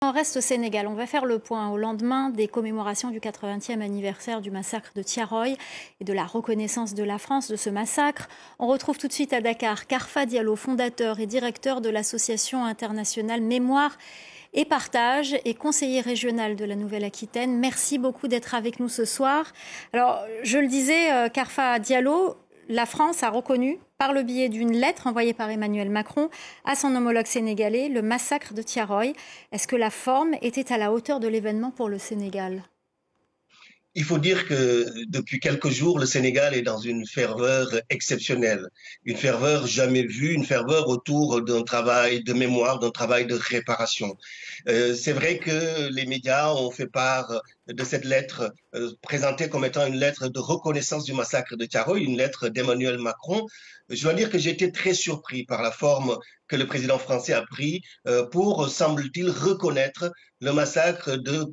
on reste au Sénégal, on va faire le point au lendemain des commémorations du 80e anniversaire du massacre de Thiaroye et de la reconnaissance de la France de ce massacre. On retrouve tout de suite à Dakar Karfa Diallo, fondateur et directeur de l'association internationale Mémoire et Partage et conseiller régional de la Nouvelle-Aquitaine. Merci beaucoup d'être avec nous ce soir. Alors, je le disais, Karfa Diallo, la France a reconnu, par le biais d'une lettre envoyée par Emmanuel Macron à son homologue sénégalais, le massacre de Thiaroye. Est-ce que la forme était à la hauteur de l'événement pour le Sénégal ? Il faut dire que depuis quelques jours, le Sénégal est dans une ferveur exceptionnelle, une ferveur jamais vue, une ferveur autour d'un travail de mémoire, d'un travail de réparation. C'est vrai que les médias ont fait part de cette lettre présentée comme étant une lettre de reconnaissance du massacre de Thiaroye, une lettre d'Emmanuel Macron. Je dois dire que j'ai été très surpris par la forme que le président français a pris pour, semble-t-il, reconnaître le massacre de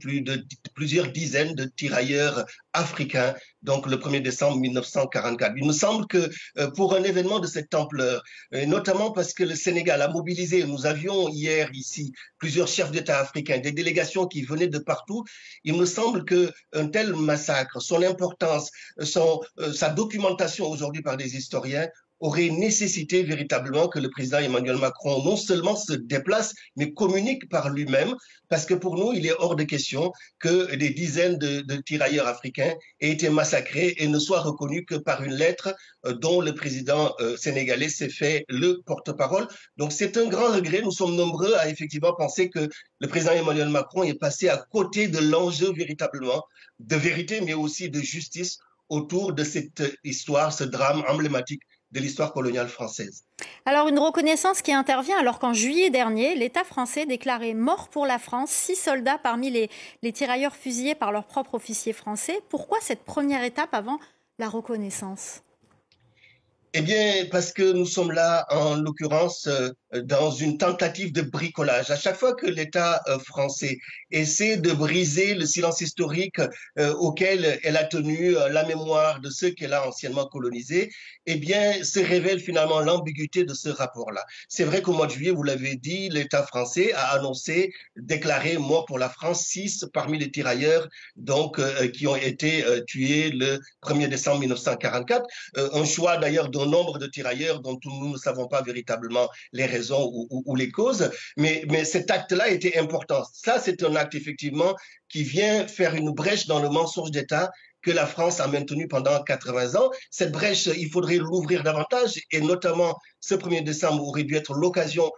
plusieurs dizaines de tirailleurs africains, donc le 1er décembre 1944. Il me semble que pour un événement de cette ampleur, notamment parce que le Sénégal a mobilisé, nous avions hier ici plusieurs chefs d'État africains, des délégations qui venaient de partout, il me semble qu'un tel massacre, son importance, sa documentation aujourd'hui par des historiens, aurait nécessité véritablement que le président Emmanuel Macron non seulement se déplace, mais communique par lui-même, parce que pour nous, il est hors de question que des dizaines de tirailleurs africains aient été massacrés et ne soient reconnus que par une lettre dont le président sénégalais s'est fait le porte-parole. Donc c'est un grand regret. Nous sommes nombreux à effectivement penser que le président Emmanuel Macron est passé à côté de l'enjeu véritablement de vérité, mais aussi de justice autour de cette histoire, ce drame emblématique de l'histoire coloniale française. Alors une reconnaissance qui intervient alors qu'en juillet dernier, l'État français déclarait mort pour la France 6 soldats parmi les tirailleurs fusillés par leur propre officier français. Pourquoi cette première étape avant la reconnaissance ? Eh bien, parce que nous sommes là, en l'occurrence, dans une tentative de bricolage. À chaque fois que l'État français essaie de briser le silence historique auquel elle a tenu la mémoire de ceux qu'elle a anciennement colonisés, eh bien, se révèle finalement l'ambiguïté de ce rapport-là. C'est vrai qu'au mois de juillet, vous l'avez dit, l'État français a annoncé, déclaré mort pour la France 6 parmi les tirailleurs donc qui ont été tués le 1er décembre 1944. Un choix d'ailleurs d'un nombre de tirailleurs dont nous ne savons pas véritablement les raisons ou les causes, mais cet acte-là était important. Ça, c'est un acte effectivement qui vient faire une brèche dans le mensonge d'État que la France a maintenu pendant 80 ans. Cette brèche, il faudrait l'ouvrir davantage et notamment ce 1er décembre aurait dû être l'occasion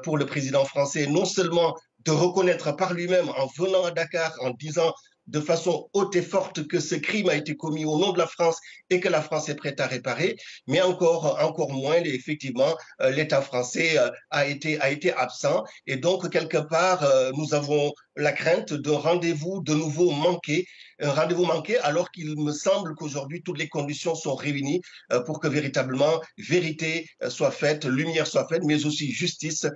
pour le président français non seulement de reconnaître par lui-même en venant à Dakar, en disant de façon haute et forte que ce crime a été commis au nom de la France et que la France est prête à réparer, mais encore moins, effectivement, l'État français a été absent. Et donc, quelque part, nous avons la crainte d'un rendez-vous de nouveau manqué, un rendez-vous manqué alors qu'il me semble qu'aujourd'hui, toutes les conditions sont réunies pour que véritablement vérité soit faite, lumière soit faite, mais aussi justice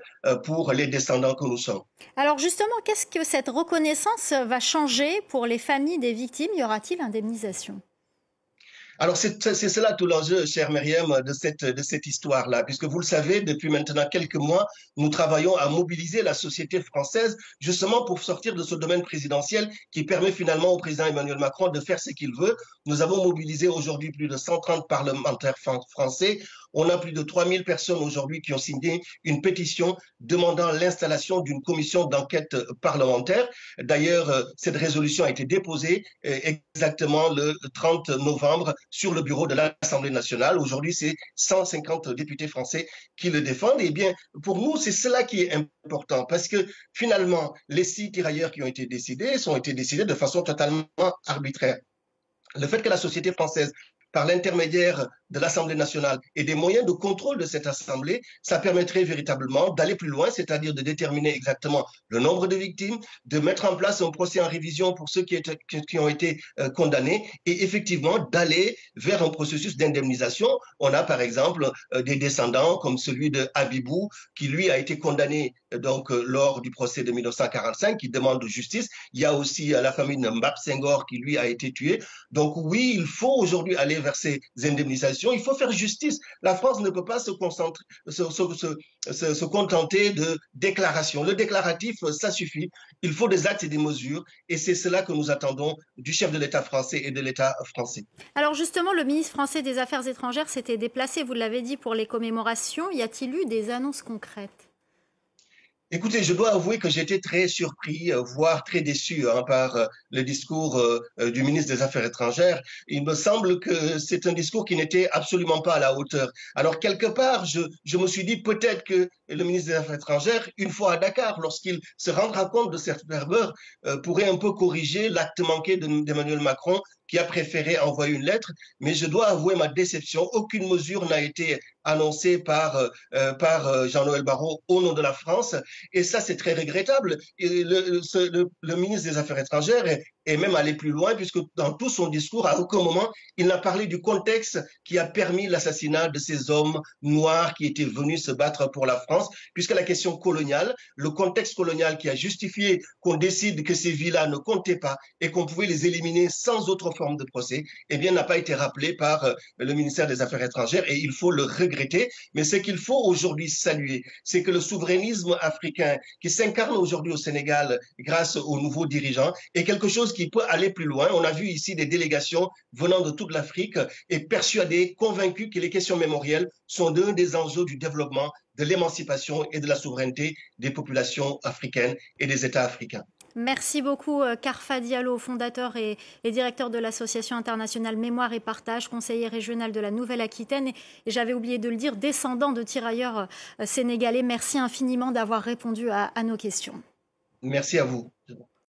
pour les descendants que nous sommes. Alors justement, qu'est-ce que cette reconnaissance va changer pour les familles des victimes ? Y aura-t-il indemnisation ? Alors, c'est cela tout l'enjeu, chère Myriam, de cette histoire-là, puisque vous le savez, depuis maintenant quelques mois, nous travaillons à mobiliser la société française justement pour sortir de ce domaine présidentiel qui permet finalement au président Emmanuel Macron de faire ce qu'il veut. Nous avons mobilisé aujourd'hui plus de 130 parlementaires français. On a plus de 3000 personnes aujourd'hui qui ont signé une pétition demandant l'installation d'une commission d'enquête parlementaire. D'ailleurs, cette résolution a été déposée exactement le 30 novembre sur le bureau de l'Assemblée nationale. Aujourd'hui, c'est 150 députés français qui le défendent. Eh bien, pour nous, c'est cela qui est important parce que finalement, les 6 tirailleurs qui ont été décidés de façon totalement arbitraire. Le fait que la société française, par l'intermédiaire de l'Assemblée nationale et des moyens de contrôle de cette Assemblée, ça permettrait véritablement d'aller plus loin, c'est-à-dire de déterminer exactement le nombre de victimes, de mettre en place un procès en révision pour ceux qui ont été condamnés et effectivement d'aller vers un processus d'indemnisation. On a par exemple des descendants comme celui de Habibou qui lui a été condamné donc lors du procès de 1945 qui demande justice. Il y a aussi la famille de Mbap Senghor qui lui a été tué. Donc oui, il faut aujourd'hui aller vers ces indemnisations. Il faut faire justice. La France ne peut pas se contenter de déclarations. Le déclaratif, ça suffit. Il faut des actes et des mesures. Et c'est cela que nous attendons du chef de l'État français et de l'État français. Alors justement, le ministre français des Affaires étrangères s'était déplacé, vous l'avez dit, pour les commémorations. Y a-t-il eu des annonces concrètes? Écoutez, je dois avouer que j'étais très surpris, voire très déçu par le discours du ministre des Affaires étrangères. Il me semble que c'est un discours qui n'était absolument pas à la hauteur. Alors, quelque part, je me suis dit peut-être que le ministre des Affaires étrangères, une fois à Dakar, lorsqu'il se rendra compte de cette ferveur, pourrait un peu corriger l'acte manqué d'Emmanuel Macron, qui a préféré envoyer une lettre. Mais je dois avouer ma déception. Aucune mesure n'a été annoncée par Jean-Noël Barrot au nom de la France. Et ça, c'est très regrettable. Et le ministre des Affaires étrangères est même allé plus loin, puisque dans tout son discours, à aucun moment, il n'a parlé du contexte qui a permis l'assassinat de ces hommes noirs qui étaient venus se battre pour la France, puisque la question coloniale, le contexte colonial qui a justifié qu'on décide que ces villas ne comptaient pas et qu'on pouvait les éliminer sans autre forme de procès, eh bien, n'a pas été rappelé par le ministère des Affaires étrangères, et il faut le regretter. Mais ce qu'il faut aujourd'hui saluer, c'est que le souverainisme africain qui s'incarne aujourd'hui au Sénégal grâce aux nouveaux dirigeants est quelque chose qui peut aller plus loin. On a vu ici des délégations venant de toute l'Afrique et persuadées, convaincues que les questions mémorielles sont l'un des enjeux du développement, de l'émancipation et de la souveraineté des populations africaines et des États africains. Merci beaucoup, Karfa Diallo, fondateur et directeur de l'Association internationale Mémoire et Partage, conseiller régional de la Nouvelle-Aquitaine. Et j'avais oublié de le dire, descendant de tirailleurs sénégalais. Merci infiniment d'avoir répondu à nos questions. Merci à vous.